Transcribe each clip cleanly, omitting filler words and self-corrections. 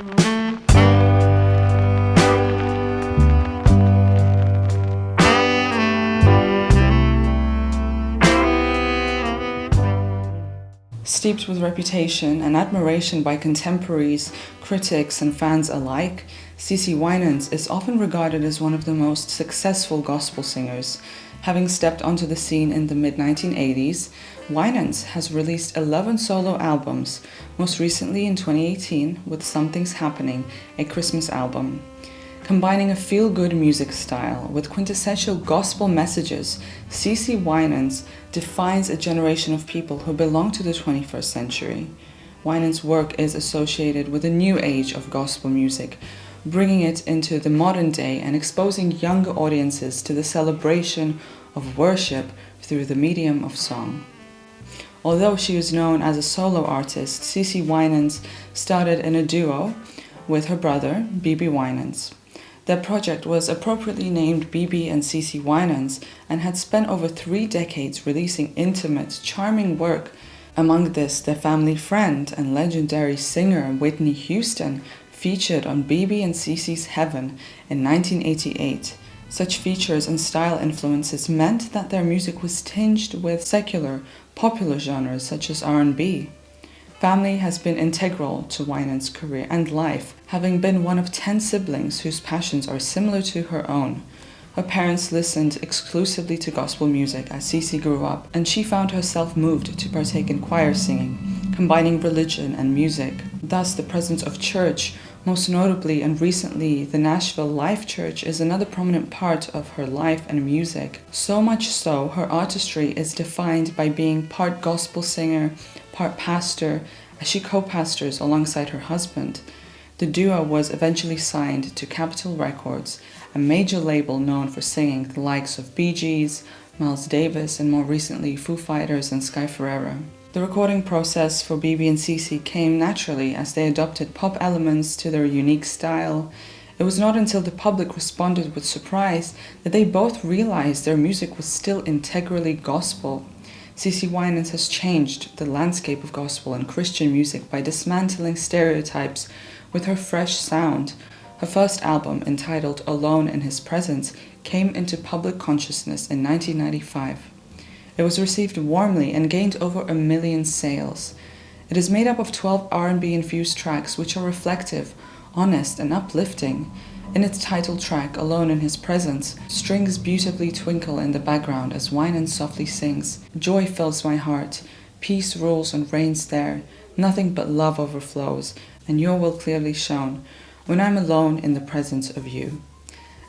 Steeped with reputation and admiration by contemporaries, critics, and fans alike, Cece Winans is often regarded as one of the most successful gospel singers. Having stepped onto the scene in the mid-1980s, Winans has released 11 solo albums, most recently in 2018 with Something's Happening, a Christmas album. Combining a feel-good music style with quintessential gospel messages, Cece Winans defines a generation of people who belong to the 21st century. Winans' work is associated with a new age of gospel music, bringing it into the modern day and exposing younger audiences to the celebration of worship through the medium of song. Although she is known as a solo artist, Cece Winans started in a duo with her brother, Bebe Winans. Their project was appropriately named Bebe and Cece Winans and had spent over 3 decades releasing intimate, charming work. Among this, their family friend and legendary singer Whitney Houston featured on Bebe and Cece's Heaven in 1988. Such features and style influences meant that their music was tinged with secular, popular genres such as R&B. Family has been integral to Winans' career and life, having been one of 10 siblings whose passions are similar to her own. Her parents listened exclusively to gospel music as Cece grew up, and she found herself moved to partake in choir singing, combining religion and music. Thus, the presence of church, most notably and recently the Nashville Life Church, is another prominent part of her life and music. So much so, her artistry is defined by being part gospel singer, part pastor, as she co-pastors alongside her husband. The duo was eventually signed to Capitol Records, a major label known for singing the likes of Bee Gees, Miles Davis, and more recently Foo Fighters and Sky Ferreira. The recording process for Bebe and Cece came naturally as they adopted pop elements to their unique style. It was not until the public responded with surprise that they both realized their music was still integrally gospel. Cece Winans has changed the landscape of gospel and Christian music by dismantling stereotypes with her fresh sound. Her first album, entitled Alone in His Presence, came into public consciousness in 1995. It was received warmly and gained over 1 million sales. It is made up of 12 R&B-infused tracks which are reflective, honest, and uplifting. In its title track, Alone in His Presence, strings beautifully twinkle in the background as Winans softly sings, "Joy fills my heart, peace rules and reigns there, nothing but love overflows, and your will clearly shown, when I'm alone in the presence of you."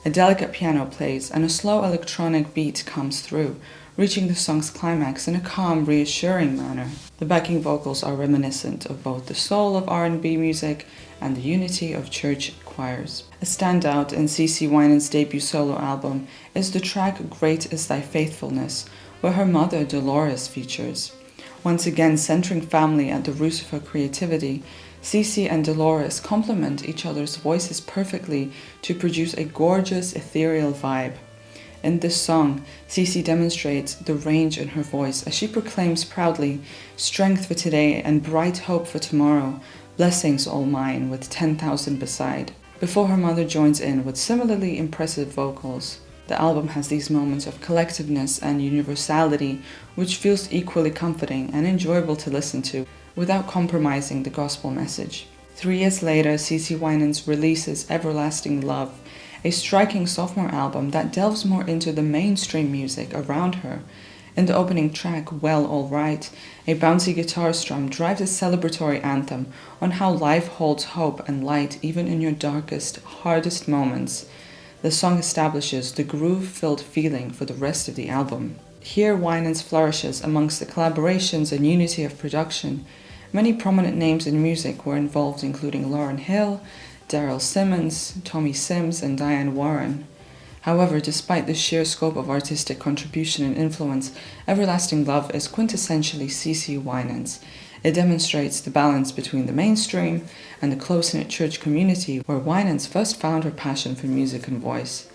A delicate piano plays and a slow electronic beat comes through, reaching the song's climax in a calm, reassuring manner. The backing vocals are reminiscent of both the soul of R&B music and the unity of church choirs. A standout in Cece Winans' debut solo album is the track Great is Thy Faithfulness, where her mother Dolores features. Once again centering family at the root of her creativity, Cece and Dolores complement each other's voices perfectly to produce a gorgeous, ethereal vibe. In this song, Cece demonstrates the range in her voice as she proclaims proudly, "Strength for today and bright hope for tomorrow, blessings all mine with 10,000 beside," before her mother joins in with similarly impressive vocals. The album has these moments of collectiveness and universality, which feels equally comforting and enjoyable to listen to, without compromising the gospel message. 3 years later, Cece Winans releases Everlasting Love, a striking sophomore album that delves more into the mainstream music around her. In the opening track, Well Alright, a bouncy guitar strum drives a celebratory anthem on how life holds hope and light even in your darkest, hardest moments. The song establishes the groove-filled feeling for the rest of the album. Here, Winans flourishes amongst the collaborations and unity of production. Many prominent names in music were involved, including Lauryn Hill, Daryl Simmons, Tommy Sims, and Diane Warren. However, despite the sheer scope of artistic contribution and influence, Everlasting Love is quintessentially Cece Winans. It demonstrates the balance between the mainstream and the close-knit church community where Winans first found her passion for music and voice.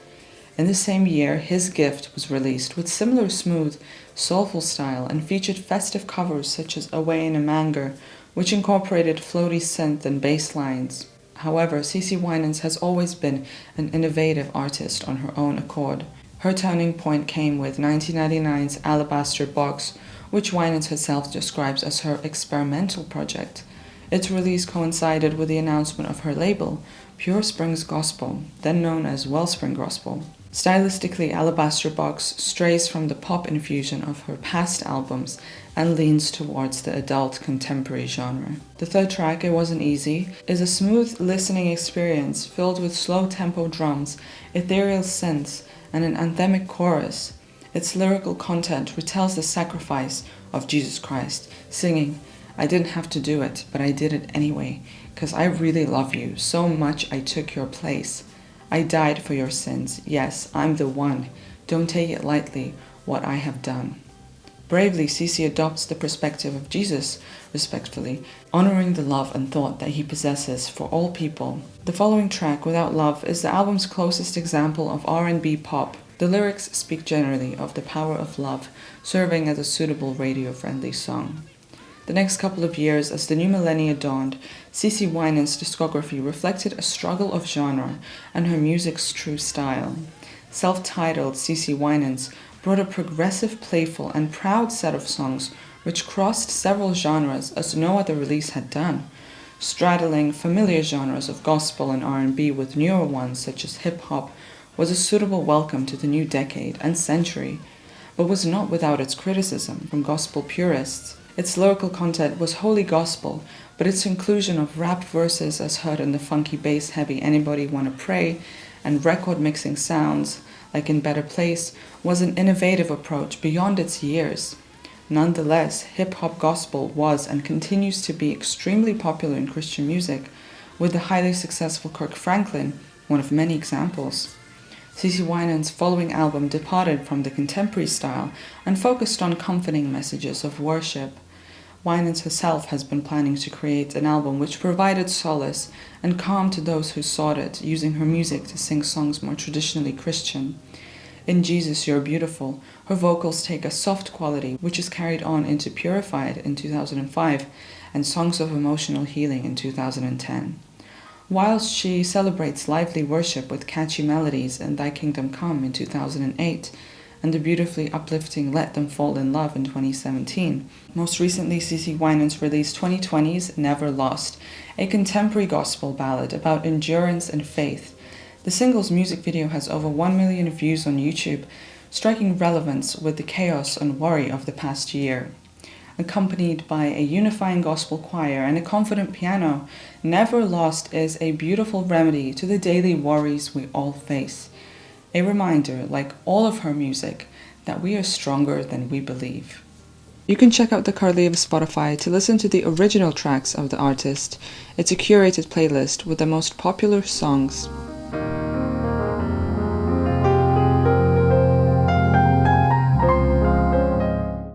In the same year, His Gift was released with similar smooth, soulful style and featured festive covers such as Away in a Manger, which incorporated floaty synth and bass lines. However, Cece Winans has always been an innovative artist on her own accord. Her turning point came with 1999's Alabaster Box, which Winans herself describes as her experimental project. Its release coincided with the announcement of her label, Pure Springs Gospel, then known as Wellspring Gospel. Stylistically, Alabaster Box strays from the pop infusion of her past albums and leans towards the adult contemporary genre. The third track, It Wasn't Easy, is a smooth listening experience filled with slow-tempo drums, ethereal synths, and an anthemic chorus. Its lyrical content retells the sacrifice of Jesus Christ, singing, "I didn't have to do it, but I did it anyway, 'cause I really love you, so much I took your place. I died for your sins, yes, I'm the one. Don't take it lightly, what I have done." Bravely, Cece adopts the perspective of Jesus, respectfully, honoring the love and thought that he possesses for all people. The following track, Without Love, is the album's closest example of R&B pop. The lyrics speak generally of the power of love, serving as a suitable radio-friendly song. The next couple of years, as the new millennia dawned, Cece Winans' discography reflected a struggle of genre and her music's true style. Self-titled, Cece Winans brought a progressive, playful, and proud set of songs which crossed several genres as no other release had done, straddling familiar genres of gospel and R&B with newer ones such as hip-hop, was a suitable welcome to the new decade and century, but was not without its criticism from gospel purists. Its lyrical content was wholly gospel, but its inclusion of rap verses as heard in the funky bass-heavy Anybody Wanna Pray and record mixing sounds, like in Better Place, was an innovative approach beyond its years. Nonetheless, hip-hop gospel was and continues to be extremely popular in Christian music, with the highly successful Kirk Franklin one of many examples. Cece Winans' following album departed from the contemporary style and focused on comforting messages of worship. Winans herself has been planning to create an album which provided solace and calm to those who sought it, using her music to sing songs more traditionally Christian. In Jesus, You're Beautiful, her vocals take a soft quality which is carried on into Purified in 2005 and Songs of Emotional Healing in 2010. Whilst she celebrates lively worship with catchy melodies in Thy Kingdom Come in 2008, and the beautifully uplifting Let Them Fall in Love in 2017. Most recently, Cece Winans released 2020's Never Lost, a contemporary gospel ballad about endurance and faith. The single's music video has over 1 million views on YouTube, striking relevance with the chaos and worry of the past year. Accompanied by a unifying gospel choir and a confident piano, Never Lost is a beautiful remedy to the daily worries we all face. A reminder, like all of her music, that we are stronger than we believe. You can check out the Carly of Spotify to listen to the original tracks of the artist. It's a curated playlist with the most popular songs.